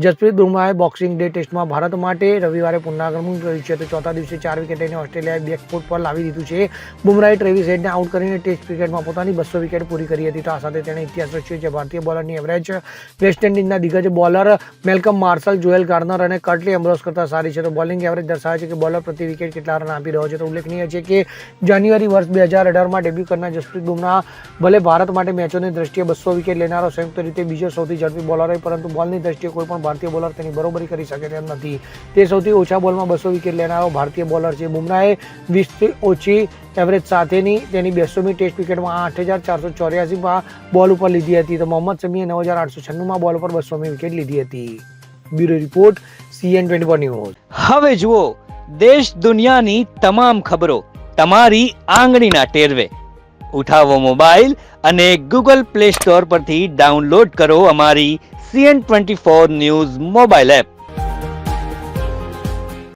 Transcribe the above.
Jasprit બુમરાહે boxing day ટેસ્ટમાં ભારત માટે રવિવારે પુનરાગમન કર્યું છે. તો ચોથા દિવસે 4 વિકેટ લઈને ઓસ્ટ્રેલિયાએ બેકફૂટ પર લાવી દીધું છે. બુમરાહે ટ્રેવિસ હેડને આઉટ કરીને ટેસ્ટ ક્રિકેટમાં પોતાની 200 વિકેટ પૂરી કરી હતી. તો આ સાથે તેણે ઇતિહાસ રચ્યો છે. ભારતીય બોલરની એવરેજ વેસ્ટ ઇન્ડિઝના દિગ્ગજ બોલર મેલ્કમ માર્શલ, જોએલ ગાર્નર અને કર્ટલી એમ્બ્રોસ કરતાં સારી છે. તો બોલિંગ એવરેજ દર્શાવે છે કે બોલર પ્રતિ વિકેટ કેટલા રન આપી રહ્યો છે. તો ઉલ્લેખનીય છે કે જાન્યુઆરી વર્ષ 2018માં ડેબ્યુ કરનાર જસપ્રીત બુમરાહ ભલે ભારત માટે મેચોની દ્રષ્ટિએ 200 વિકેટ લેનારો સંયુક્ત રીતે બીજો સૌથી ઝડપી બોલર હોય, પરંતુ બોલની દ્રષ્ટિએ કોઈ પણ ભારતીય બોલર તેની બરોબરી કરી શકે તેમ નથી. તે સૌથી ઓછા બોલમાં 200 વિકેટ લેનારો ભારતીય બોલર છે. બુમરાહે 20થી ઓછી એવરેજ સાથેની તેની 200મી ટેસ્ટ વિકેટમાં 8,484માં બોલ ઉપર લીધી હતી. તો મોહમ્મદ શમીએ 9,896માં બોલ પર 200મી વિકેટ લીધી હતી. Bureau report, CN24 news. હવે જુઓ દેશ દુનિયાની તમામ ખબરો તમારી આંગળીના ટેરવે. ઉઠાવો મોબાઈલ અને Google Play Store પરથી ડાઉનલોડ કરો અમારી CN24 ન્યૂઝ મોબાઈલ એપ.